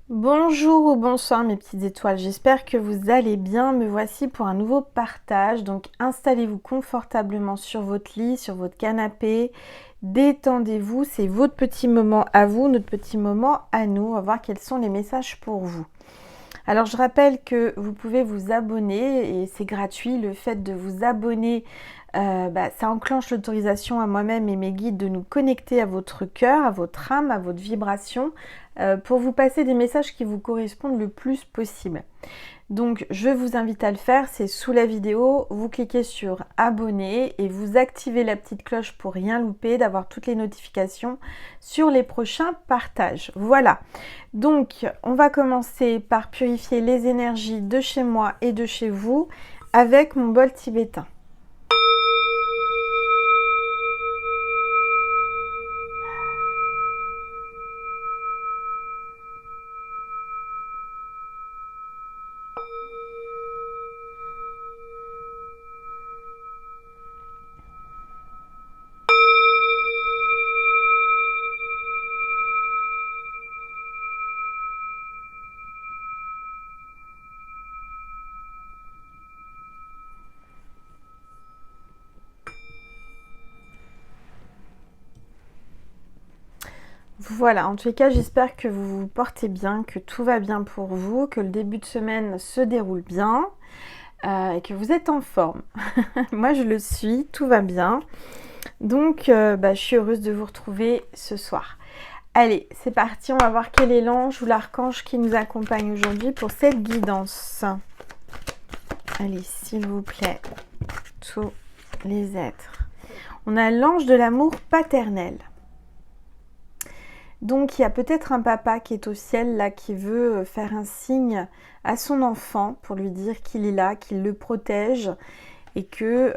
Bonjour ou bonsoir mes petites étoiles, j'espère que vous allez bien. Me voici pour un nouveau partage. Donc installez-vous confortablement sur votre lit, sur votre canapé. Détendez-vous, c'est votre petit moment à vous, notre petit moment à nous. On va voir quels sont les messages pour vous. Alors je rappelle que vous pouvez vous abonner et c'est gratuit. Le fait de vous abonner, ça enclenche l'autorisation à moi-même et mes guides de nous connecter à votre cœur, à votre âme, à votre vibration, pour vous passer des messages qui vous correspondent le plus possible. Donc je vous invite à le faire, c'est sous la vidéo, vous cliquez sur abonner et vous activez la petite cloche pour rien louper, d'avoir toutes les notifications sur les prochains partages. Voilà, donc on va commencer par purifier les énergies de chez moi et de chez vous avec mon bol tibétain. Voilà, en tous les cas, j'espère que vous vous portez bien, que tout va bien pour vous, que le début de semaine se déroule bien et que vous êtes en forme. Moi, je le suis, tout va bien. Donc, je suis heureuse de vous retrouver ce soir. Allez, c'est parti, on va voir quel est l'ange ou l'archange qui nous accompagne aujourd'hui pour cette guidance. Allez, s'il vous plaît, tous les êtres. On a l'ange de l'amour paternel. Donc il y a peut-être un papa qui est au ciel là qui veut faire un signe à son enfant pour lui dire qu'il est là, qu'il le protège et que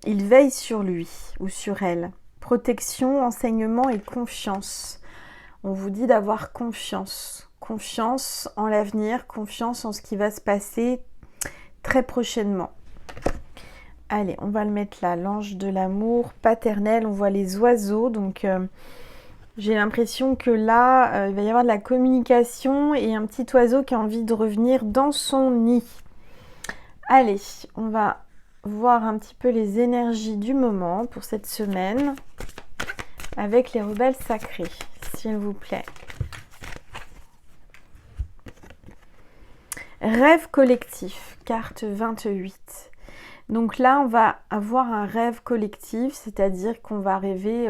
il veille sur lui ou sur elle. Protection, enseignement et confiance. On vous dit d'avoir confiance. Confiance en l'avenir, confiance en ce qui va se passer très prochainement. Allez, on va le mettre là, l'ange de l'amour paternel. On voit les oiseaux, donc j'ai l'impression que là, il va y avoir de la communication et un petit oiseau qui a envie de revenir dans son nid. Allez, on va voir un petit peu les énergies du moment pour cette semaine avec les rebelles sacrés, s'il vous plaît. Rêve collectif, carte 28. Donc là, on va avoir un rêve collectif, c'est-à-dire qu'on va rêver,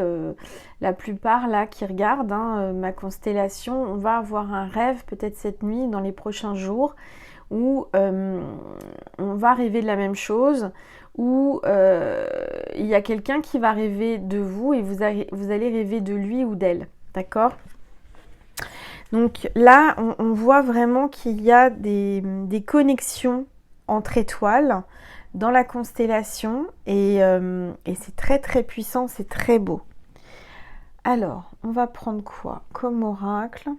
la plupart là qui regardent ma constellation, on va avoir un rêve peut-être cette nuit, dans les prochains jours, où on va rêver de la même chose, où il y a quelqu'un qui va rêver de vous et vous allez rêver de lui ou d'elle, d'accord ? Donc là, on voit vraiment qu'il y a des connexions entre étoiles dans la constellation et c'est très très puissant, c'est très beau. Alors, on va prendre quoi comme oracle?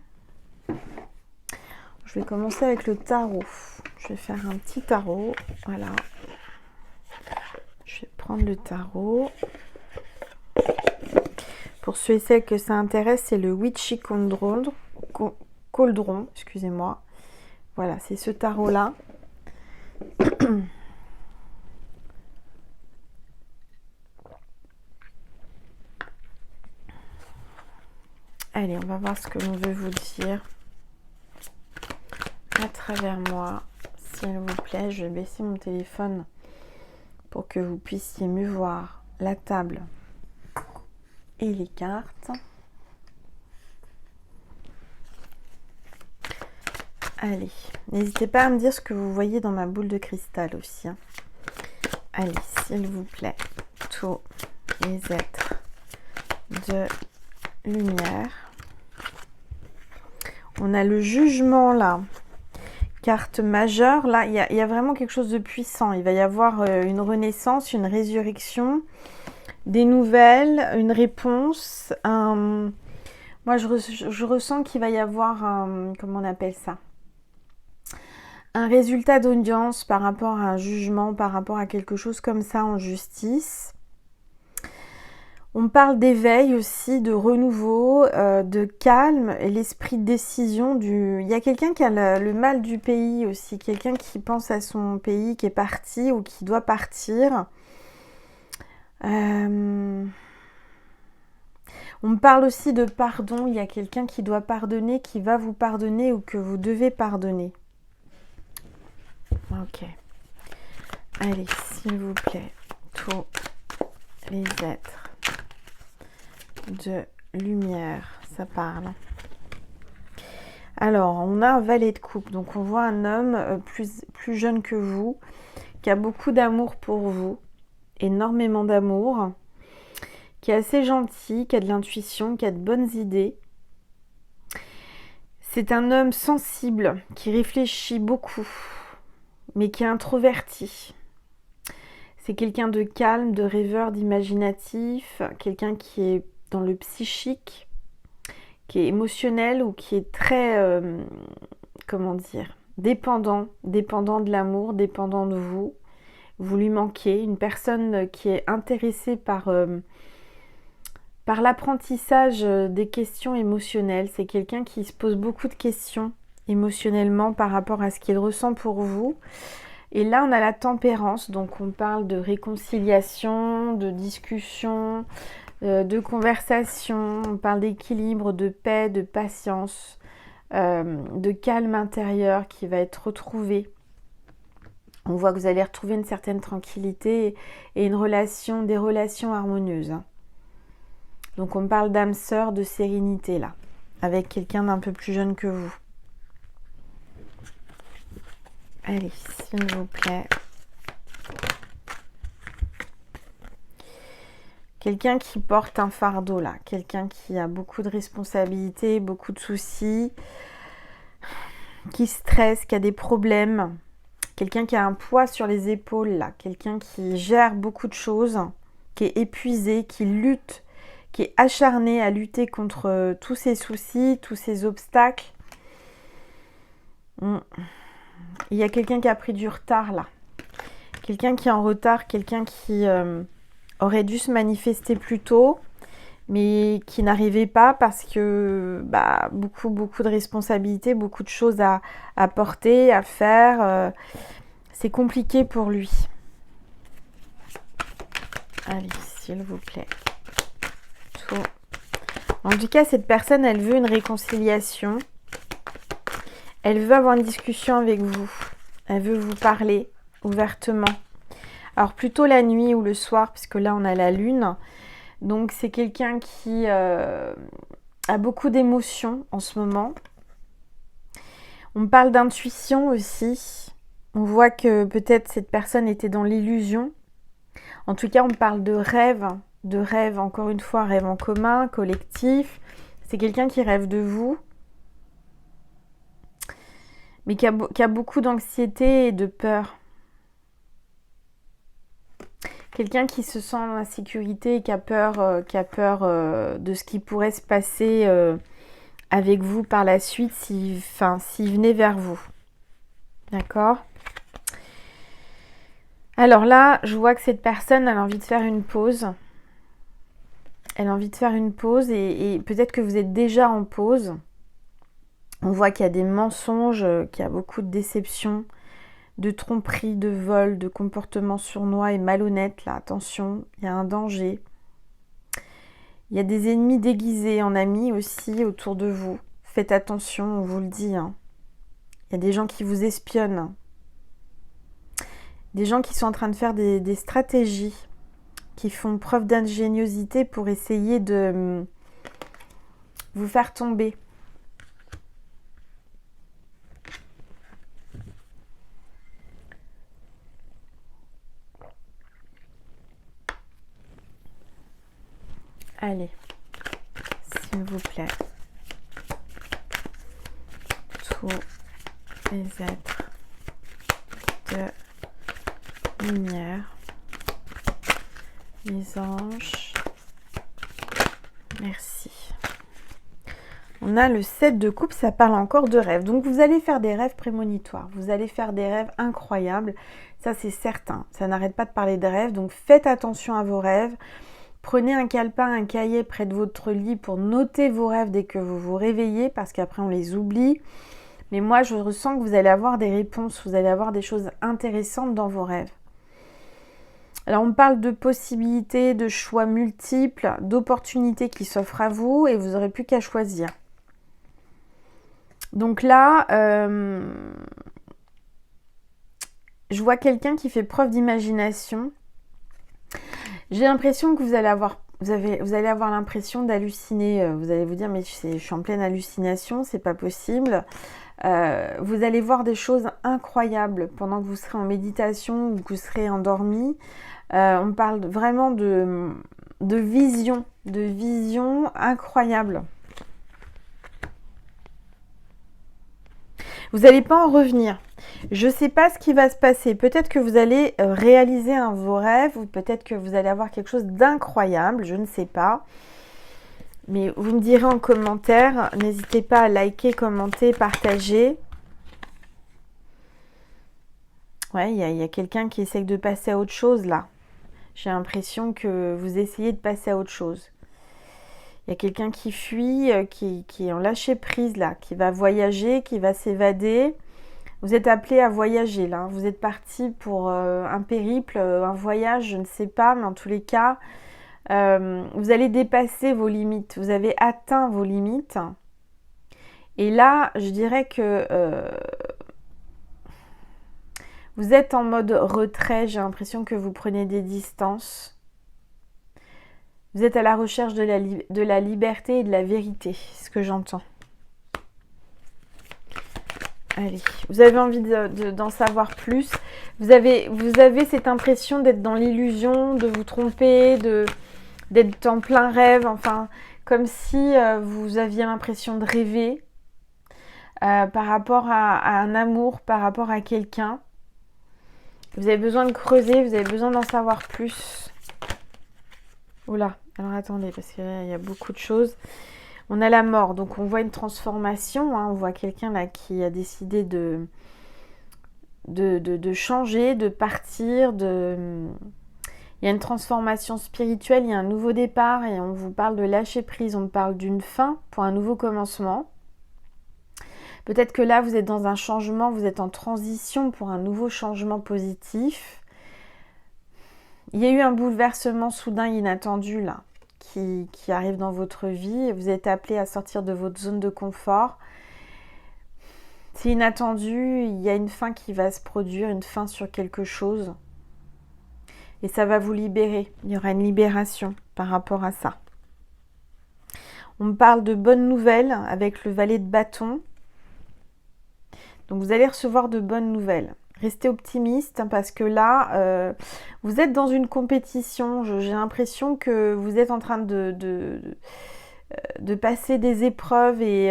Je vais commencer avec le tarot. Je vais faire un petit tarot, voilà. Je vais prendre le tarot. Pour ceux et celles que ça intéresse, c'est le Witchy Cauldron, excusez-moi. Voilà, c'est ce tarot-là. Allez, on va voir ce que l'on veut vous dire à travers moi, s'il vous plaît. Je vais baisser mon téléphone pour que vous puissiez mieux voir la table et les cartes. Allez, n'hésitez pas à me dire ce que vous voyez dans ma boule de cristal aussi. Allez, s'il vous plaît, tous les êtres de lumière. On a le jugement là, carte majeure. Là, il y a vraiment quelque chose de puissant. Il va y avoir une renaissance, une résurrection, des nouvelles, une réponse. Moi, je ressens qu'il va y avoir un... Comment on appelle ça ? Un résultat d'audience par rapport à un jugement, par rapport à quelque chose comme ça en justice. On parle d'éveil aussi, de renouveau, de calme et l'esprit de décision Il y a quelqu'un qui a le mal du pays aussi, quelqu'un qui pense à son pays, qui est parti ou qui doit partir. On me parle aussi de pardon, il y a quelqu'un qui doit pardonner, qui va vous pardonner ou que vous devez pardonner. Ok. Allez, s'il vous plaît, tous les êtres de lumière, ça parle. Alors, on a un valet de coupe, donc on voit un homme plus jeune que vous, qui a beaucoup d'amour pour vous, énormément d'amour, qui est assez gentil, qui a de l'intuition, qui a de bonnes idées. C'est un homme sensible, qui réfléchit beaucoup, mais qui est introverti. C'est quelqu'un de calme, de rêveur, d'imaginatif, quelqu'un qui est dans le psychique, qui est émotionnel ou qui est très, comment dire, dépendant de l'amour, dépendant de vous. Vous lui manquez, une personne qui est intéressée par l'apprentissage des questions émotionnelles. C'est quelqu'un qui se pose beaucoup de questions émotionnellement par rapport à ce qu'il ressent pour vous. Et là, on a la tempérance, donc on parle de réconciliation, de discussion, de conversation, on parle d'équilibre, de paix, de patience, de calme intérieur qui va être retrouvé. On voit que vous allez retrouver une certaine tranquillité et des relations harmonieuses. Donc on parle d'âme sœur, de sérénité là, avec quelqu'un d'un peu plus jeune que vous. Allez, s'il vous plaît. Quelqu'un qui porte un fardeau là, quelqu'un qui a beaucoup de responsabilités, beaucoup de soucis, qui stresse, qui a des problèmes, quelqu'un qui a un poids sur les épaules là, quelqu'un qui gère beaucoup de choses, qui est épuisé, qui lutte, qui est acharné à lutter contre tous ses soucis, tous ses obstacles. Il y a quelqu'un qui a pris du retard là. Quelqu'un qui est en retard, quelqu'un qui aurait dû se manifester plus tôt, mais qui n'arrivait pas parce que beaucoup de responsabilités, beaucoup de choses à porter, à faire. C'est compliqué pour lui. Allez, s'il vous plaît. Tout. En tout cas, cette personne, elle veut une réconciliation. Elle veut avoir une discussion avec vous. Elle veut vous parler ouvertement. Alors plutôt la nuit ou le soir, puisque là on a la lune. Donc c'est quelqu'un qui a beaucoup d'émotions en ce moment. On parle d'intuition aussi. On voit que peut-être cette personne était dans l'illusion. En tout cas, on parle de rêve, encore une fois, rêve en commun, collectif. C'est quelqu'un qui rêve de vous, mais qui a beaucoup d'anxiété et de peur. Quelqu'un qui se sent en insécurité et qui a peur de ce qui pourrait se passer avec vous par la suite s'il venait vers vous. D'accord ? Alors là, je vois que cette personne, elle a envie de faire une pause. Elle a envie de faire une pause et peut-être que vous êtes déjà en pause. On voit qu'il y a des mensonges, qu'il y a beaucoup de déceptions, de tromperies, de vols, de comportements sournois et malhonnêtes. Là, attention, il y a un danger. Il y a des ennemis déguisés en amis aussi autour de vous. Faites attention, on vous le dit. Hein. Il y a des gens qui vous espionnent. Des gens qui sont en train de faire des stratégies, qui font preuve d'ingéniosité pour essayer de vous faire tomber. Allez, s'il vous plaît, tous les êtres de lumière, les anges, merci. On a le 7 de coupe, ça parle encore de rêves. Donc vous allez faire des rêves prémonitoires, vous allez faire des rêves incroyables, ça c'est certain. Ça n'arrête pas de parler de rêves, donc faites attention à vos rêves. Prenez un calepin, un cahier près de votre lit pour noter vos rêves dès que vous vous réveillez, parce qu'après on les oublie. Mais moi, je ressens que vous allez avoir des réponses, vous allez avoir des choses intéressantes dans vos rêves. Alors, on parle de possibilités, de choix multiples, d'opportunités qui s'offrent à vous et vous n'aurez plus qu'à choisir. Donc là, je vois quelqu'un qui fait preuve d'imagination. J'ai l'impression que vous allez avoir l'impression d'halluciner. Vous allez vous dire, mais je suis en pleine hallucination, c'est pas possible. Vous allez voir des choses incroyables pendant que vous serez en méditation ou que vous serez endormi. On parle vraiment de vision incroyable. Vous n'allez pas en revenir. Je ne sais pas ce qui va se passer. Peut-être que vous allez réaliser un de vos rêves ou peut-être que vous allez avoir quelque chose d'incroyable. Je ne sais pas. Mais vous me direz en commentaire. N'hésitez pas à liker, commenter, partager. Ouais, il y a quelqu'un qui essaye de passer à autre chose là. J'ai l'impression que vous essayez de passer à autre chose. Il y a quelqu'un qui fuit, qui est en lâcher prise là, qui va voyager, qui va s'évader. Vous êtes appelé à voyager là. Vous êtes parti pour un périple, un voyage, je ne sais pas, mais en tous les cas, vous allez dépasser vos limites. Vous avez atteint vos limites. Et là, je dirais que vous êtes en mode retrait. J'ai l'impression que vous prenez des distances. Vous êtes à la recherche de la liberté et de la vérité, c'est ce que j'entends. Allez, vous avez envie d'en savoir plus. Vous avez cette impression d'être dans l'illusion, de vous tromper, d'être en plein rêve, enfin, comme si vous aviez l'impression de rêver par rapport à un amour, par rapport à quelqu'un. Vous avez besoin de creuser, vous avez besoin d'en savoir plus. Oula, alors attendez, parce qu'il y a beaucoup de choses. On a la mort, donc on voit une transformation. On voit quelqu'un là qui a décidé de changer, de partir. Il y a une transformation spirituelle, il y a un nouveau départ et on vous parle de lâcher prise. On parle d'une fin pour un nouveau commencement. Peut-être que là, vous êtes dans un changement, vous êtes en transition pour un nouveau changement positif. Il y a eu un bouleversement soudain inattendu là, qui arrive dans votre vie. Et vous êtes appelé à sortir de votre zone de confort. C'est inattendu, il y a une fin qui va se produire, une fin sur quelque chose. Et ça va vous libérer. Il y aura une libération par rapport à ça. On me parle de bonnes nouvelles avec le valet de bâton. Donc vous allez recevoir de bonnes nouvelles. Restez optimiste parce que là, vous êtes dans une compétition. J'ai l'impression que vous êtes en train de passer des épreuves et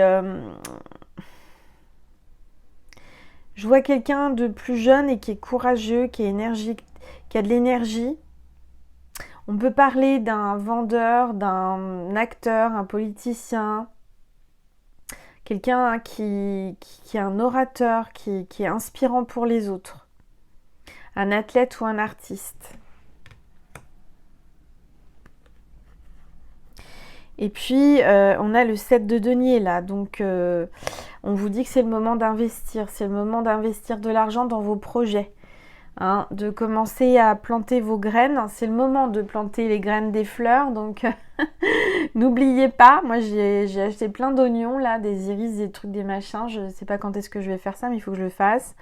je vois quelqu'un de plus jeune et qui est courageux, qui est énergique, qui a de l'énergie. On peut parler d'un vendeur, d'un acteur, un politicien, quelqu'un qui est un orateur, qui est inspirant pour les autres, un athlète ou un artiste. Et puis, on a le 7 de denier là, donc on vous dit que c'est le moment d'investir, c'est le moment d'investir de l'argent dans vos projets, hein, de commencer à planter vos graines, c'est le moment de planter les graines des fleurs, donc n'oubliez pas, moi j'ai acheté plein d'oignons là, des iris, des trucs, des machins, je ne sais pas quand est-ce que je vais faire ça, mais il faut que je le fasse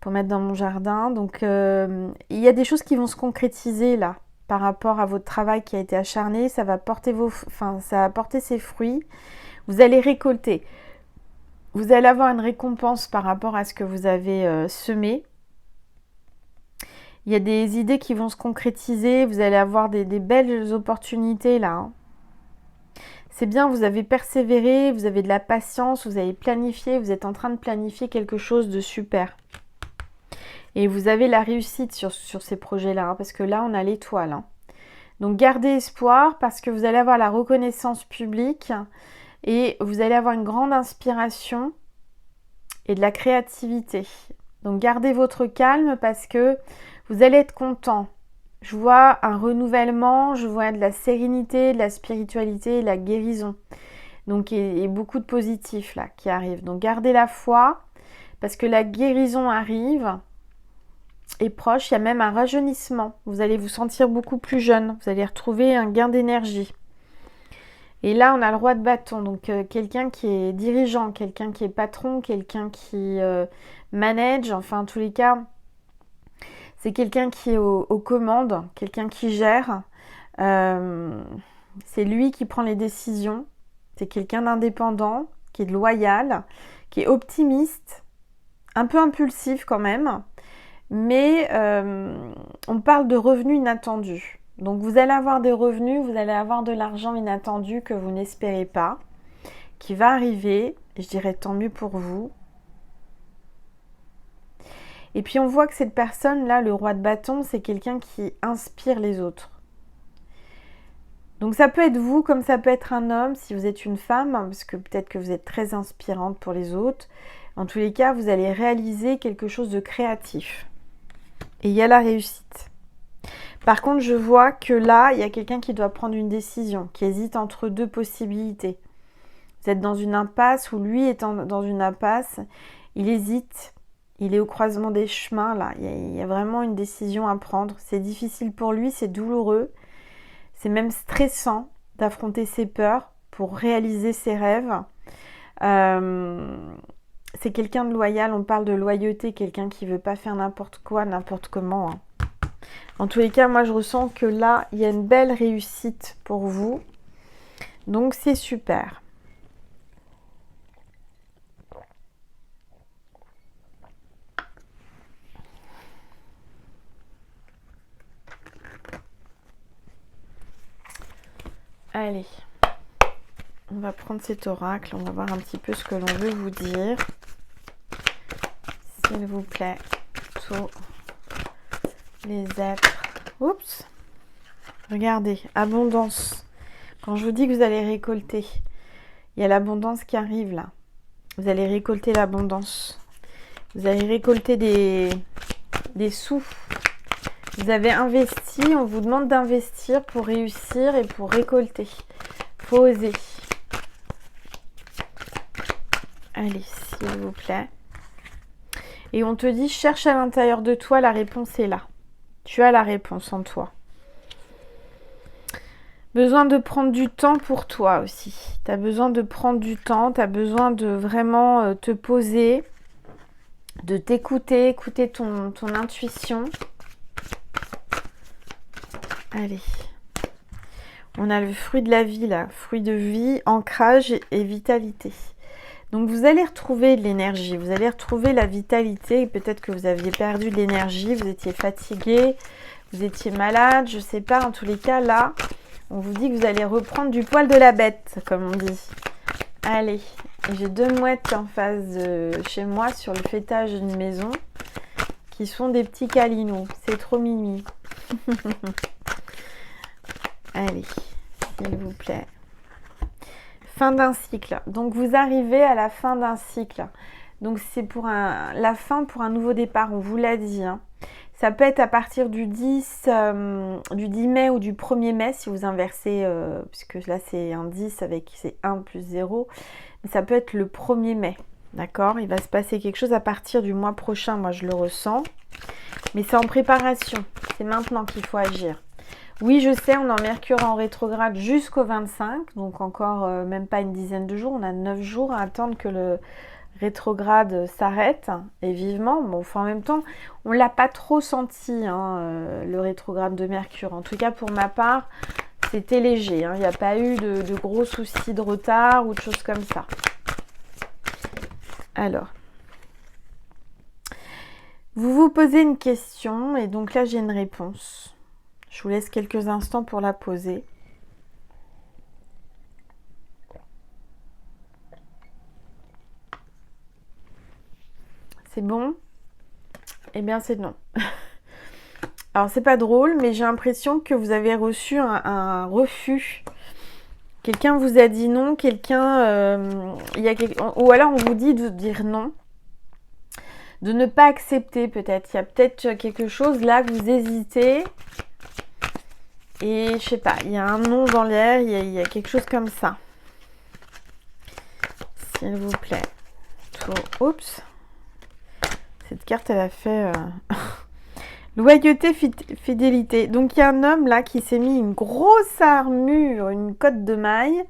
pour mettre dans mon jardin, donc il y a des choses qui vont se concrétiser là, par rapport à votre travail qui a été acharné, ça va porter ses fruits, vous allez récolter, vous allez avoir une récompense par rapport à ce que vous avez semé. Il y a des idées qui vont se concrétiser, vous allez avoir des belles opportunités là. Hein. C'est bien, vous avez persévéré, vous avez de la patience, vous avez planifié, vous êtes en train de planifier quelque chose de super. Et vous avez la réussite sur ces projets-là, hein, parce que là, on a l'étoile. Hein. Donc, gardez espoir parce que vous allez avoir la reconnaissance publique et vous allez avoir une grande inspiration et de la créativité. Donc, gardez votre calme parce que vous allez être content. Je vois un renouvellement, je vois de la sérénité, de la spiritualité, de la guérison. Donc, il y a beaucoup de positifs là qui arrivent. Donc, gardez la foi parce que la guérison arrive, est proche. Il y a même un rajeunissement. Vous allez vous sentir beaucoup plus jeune. Vous allez retrouver un gain d'énergie. Et là, on a le roi de bâton. Donc, quelqu'un qui est dirigeant, quelqu'un qui est patron, quelqu'un qui manage. Enfin, en tous les cas, c'est quelqu'un qui est aux commandes, quelqu'un qui gère. C'est lui qui prend les décisions. C'est quelqu'un d'indépendant, qui est loyal, qui est optimiste, un peu impulsif quand même. Mais on parle de revenus inattendus. Donc vous allez avoir des revenus, vous allez avoir de l'argent inattendu que vous n'espérez pas, qui va arriver. Je dirais tant mieux pour vous. Et puis on voit que cette personne-là, le roi de bâton, c'est quelqu'un qui inspire les autres. Donc ça peut être vous comme ça peut être un homme si vous êtes une femme, parce que peut-être que vous êtes très inspirante pour les autres. En tous les cas, vous allez réaliser quelque chose de créatif. Et il y a la réussite. Par contre, je vois que là, il y a quelqu'un qui doit prendre une décision, qui hésite entre deux possibilités. Vous êtes dans une impasse ou lui est dans une impasse. Il hésite. Il est au croisement des chemins, là. Il y a vraiment une décision à prendre. C'est difficile pour lui, c'est douloureux. C'est même stressant d'affronter ses peurs pour réaliser ses rêves. C'est quelqu'un de loyal, on parle de loyauté, quelqu'un qui ne veut pas faire n'importe quoi, n'importe comment. Hein. En tous les cas, moi je ressens que là, il y a une belle réussite pour vous. Donc c'est super. Allez, on va prendre cet oracle, on va voir un petit peu ce que l'on veut vous dire. S'il vous plaît, tous les êtres. Oups. Regardez, abondance. Quand je vous dis que vous allez récolter, il y a l'abondance qui arrive là. Vous allez récolter l'abondance. Vous allez récolter des sous. Vous avez investi, on vous demande d'investir pour réussir et pour récolter. Faut oser. Allez, s'il vous plaît. Et on te dit, cherche à l'intérieur de toi, la réponse est là. Tu as la réponse en toi. Besoin de prendre du temps pour toi aussi. Tu as besoin de prendre du temps, tu as besoin de vraiment te poser, de t'écouter, écouter ton intuition. Allez. On a le fruit de la vie là, fruit de vie, ancrage et vitalité. Donc vous allez retrouver de l'énergie, vous allez retrouver la vitalité. Peut-être que vous aviez perdu de l'énergie, vous étiez fatigué, vous étiez malade, je sais pas. En tous les cas là, on vous dit que vous allez reprendre du poil de la bête, comme on dit. Allez, j'ai 2 mouettes en face de chez moi sur le fêtage d'une maison qui sont des petits câlinous. C'est trop mimi. Allez, s'il vous plaît. Fin d'un cycle. Donc, vous arrivez à la fin d'un cycle. Donc, c'est pour la fin pour un nouveau départ. On vous l'a dit. Hein. Ça peut être à partir du 10 mai ou du 1er mai si vous inversez, puisque là, c'est un 10 avec c'est 1 plus 0. Mais ça peut être le 1er mai. D'accord? Il va se passer quelque chose à partir du mois prochain. Moi, je le ressens. Mais c'est en préparation. C'est maintenant qu'il faut agir. Oui, je sais, on est en Mercure en rétrograde jusqu'au 25, donc encore même pas une dizaine de jours. On a 9 jours à attendre que le rétrograde s'arrête, et vivement. Bon, enfin, en même temps, on ne l'a pas trop senti, hein, le rétrograde de Mercure. En tout cas, pour ma part, c'était léger. Hein. Il n'y a pas eu de gros soucis de retard ou de choses comme ça. Alors, vous vous posez une question, et donc là, j'ai une réponse. Je vous laisse quelques instants pour la poser. C'est bon? Eh bien, c'est non. Alors, c'est pas drôle, mais j'ai l'impression que vous avez reçu un refus. Quelqu'un vous a dit non, ou alors on vous dit de dire non. De ne pas accepter peut-être. Il y a peut-être quelque chose là que vous hésitez. Et je sais pas, il y a un nom dans l'air, il y a quelque chose comme ça. S'il vous plaît. Oups. Cette carte, elle a fait... Loyauté, fidélité. Donc, il y a un homme là qui s'est mis une grosse armure, une cotte de maille,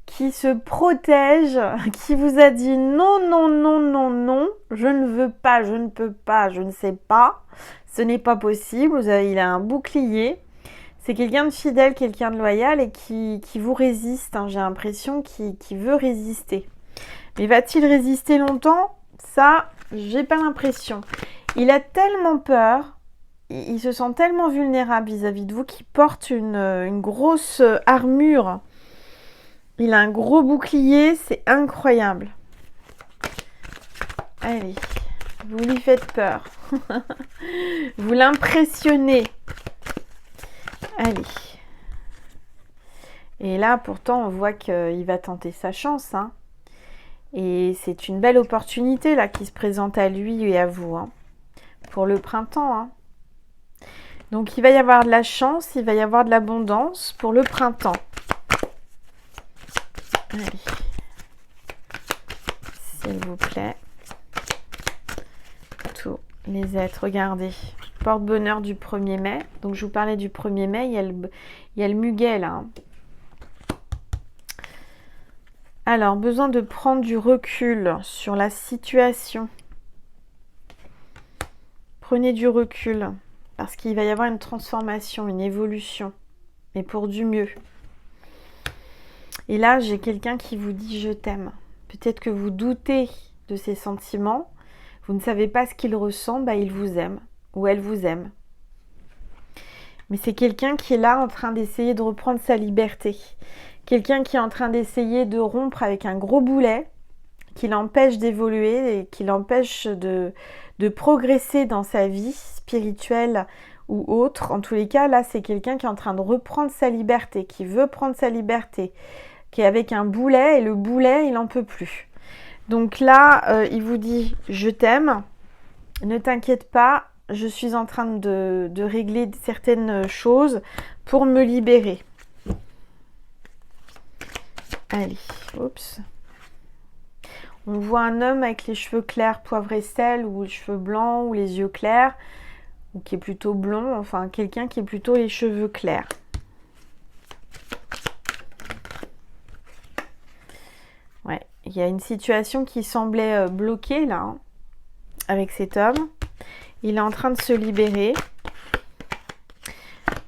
qui se protège, qui vous a dit non, non, non, non, non, je ne veux pas, je ne peux pas, je ne sais pas, ce n'est pas possible. Il a un bouclier. C'est quelqu'un de fidèle, quelqu'un de loyal et qui vous résiste. Hein. J'ai l'impression qu'il veut résister. Mais va-t-il résister longtemps? Ça, j'ai pas l'impression. Il a tellement peur, il se sent tellement vulnérable vis-à-vis de vous qu'il porte une grosse armure. Il a un gros bouclier, c'est incroyable. Allez, vous lui faites peur. Vous l'impressionnez. Allez. Et là, pourtant, on voit qu'il va tenter sa chance. Hein. Et c'est une belle opportunité là qui se présente à lui et à vous. Hein, pour le printemps. Hein. Donc, il va y avoir de la chance, il va y avoir de l'abondance pour le printemps. Allez. S'il vous plaît. Tous les êtres, regardez. Porte-bonheur du 1er mai. Donc, je vous parlais du 1er mai. Il y a le muguet, là. Alors, besoin de prendre du recul sur la situation. Prenez du recul. Parce qu'il va y avoir une transformation, une évolution. Mais pour du mieux. Et là, j'ai quelqu'un qui vous dit « je t'aime ». Peut-être que vous doutez de ses sentiments. Vous ne savez pas ce qu'il ressent, bah, il vous aime. Ou elle vous aime. Mais c'est quelqu'un qui est là en train d'essayer de reprendre sa liberté. Quelqu'un qui est en train d'essayer de rompre avec un gros boulet qui l'empêche d'évoluer et qui l'empêche de progresser dans sa vie spirituelle ou autre. En tous les cas, là, c'est quelqu'un qui est en train de reprendre sa liberté, qui veut prendre sa liberté, qui est avec un boulet et le boulet, il n'en peut plus. Donc là, il vous dit « je t'aime, ne t'inquiète pas, je suis en train de régler certaines choses pour me libérer. » Allez, oups. On voit un homme avec les cheveux clairs, poivre et sel, ou les cheveux blancs, ou les yeux clairs, ou qui est plutôt blond, enfin quelqu'un qui est plutôt les cheveux clairs. Ouais, il y a une situation qui semblait bloquée là, hein, avec cet homme. Il est en train de se libérer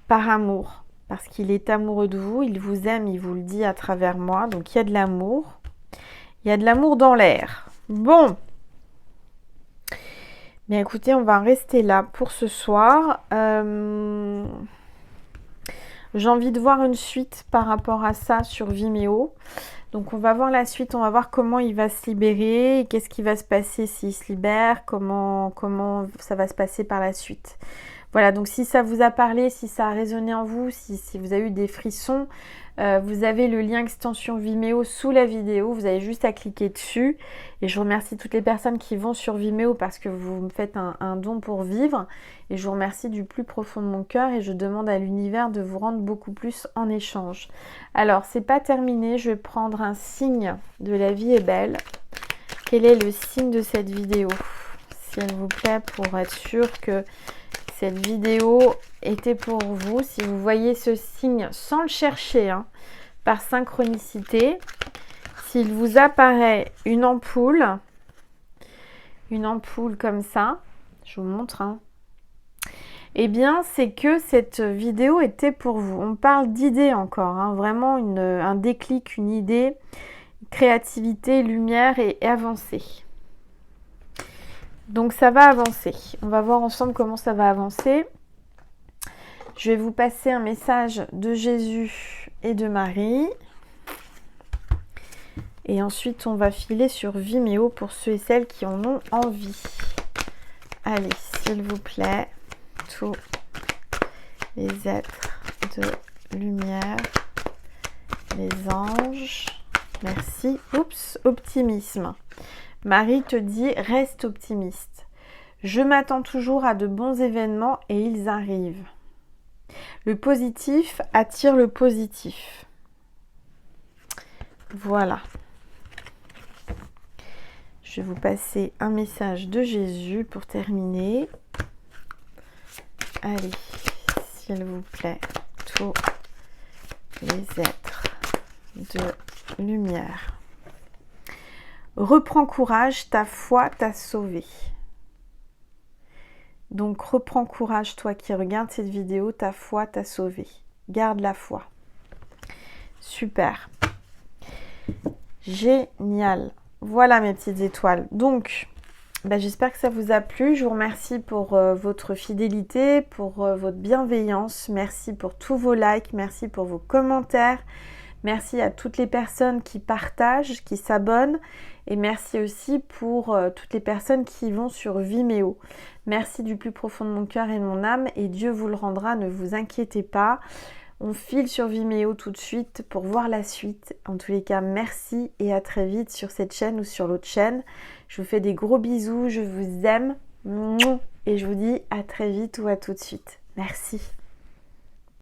par amour. Parce qu'il est amoureux de vous, il vous aime, il vous le dit à travers moi. Donc il y a de l'amour. Il y a de l'amour dans l'air. Bon. Bien écoutez, on va rester là pour ce soir. J'ai envie de voir une suite par rapport à ça sur Vimeo. Donc on va voir la suite, on va voir comment il va se libérer, qu'est-ce qui va se passer s'il se libère, comment ça va se passer par la suite. Voilà, donc si ça vous a parlé, si ça a résonné en vous, si vous avez eu des frissons, vous avez le lien extension Vimeo sous la vidéo, vous avez juste à cliquer dessus. Et je remercie toutes les personnes qui vont sur Vimeo parce que vous me faites un don pour vivre. Et je vous remercie du plus profond de mon cœur et je demande à l'univers de vous rendre beaucoup plus en échange. Alors, c'est pas terminé, je vais prendre un signe de la vie est belle. Quel est le signe de cette vidéo, s'il vous plaît, pour être sûr que cette vidéo était pour vous. Si vous voyez ce signe sans le chercher, hein, par synchronicité, s'il vous apparaît une ampoule comme ça, je vous montre, hein, eh bien, c'est que cette vidéo était pour vous. On parle d'idées encore, hein, vraiment un déclic, une idée, créativité, lumière et avancée. Donc ça va avancer. On va voir ensemble comment ça va avancer. Je vais vous passer un message de Jésus et de Marie. Et ensuite, on va filer sur Vimeo pour ceux et celles qui en ont envie. Allez, s'il vous plaît, tous les êtres de lumière, les anges. Merci. Oups, optimisme. Marie te dit, reste optimiste. Je m'attends toujours à de bons événements et ils arrivent. Le positif attire le positif. Voilà. Je vais vous passer un message de Jésus pour terminer. Allez, s'il vous plaît, tous les êtres de lumière. Reprends courage, ta foi t'a sauvé. Donc reprends courage, toi qui regardes cette vidéo, ta foi t'a sauvé. Garde la foi. Super. Génial. Voilà mes petites étoiles. Donc, j'espère que ça vous a plu. Je vous remercie pour votre fidélité, pour votre bienveillance. Merci pour tous vos likes, merci pour vos commentaires. Merci à toutes les personnes qui partagent, qui s'abonnent. Et merci aussi pour toutes les personnes qui vont sur Vimeo. Merci du plus profond de mon cœur et de mon âme. Et Dieu vous le rendra, ne vous inquiétez pas. On file sur Vimeo tout de suite pour voir la suite. En tous les cas, merci et à très vite sur cette chaîne ou sur l'autre chaîne. Je vous fais des gros bisous, je vous aime. Et je vous dis à très vite ou à tout de suite. Merci.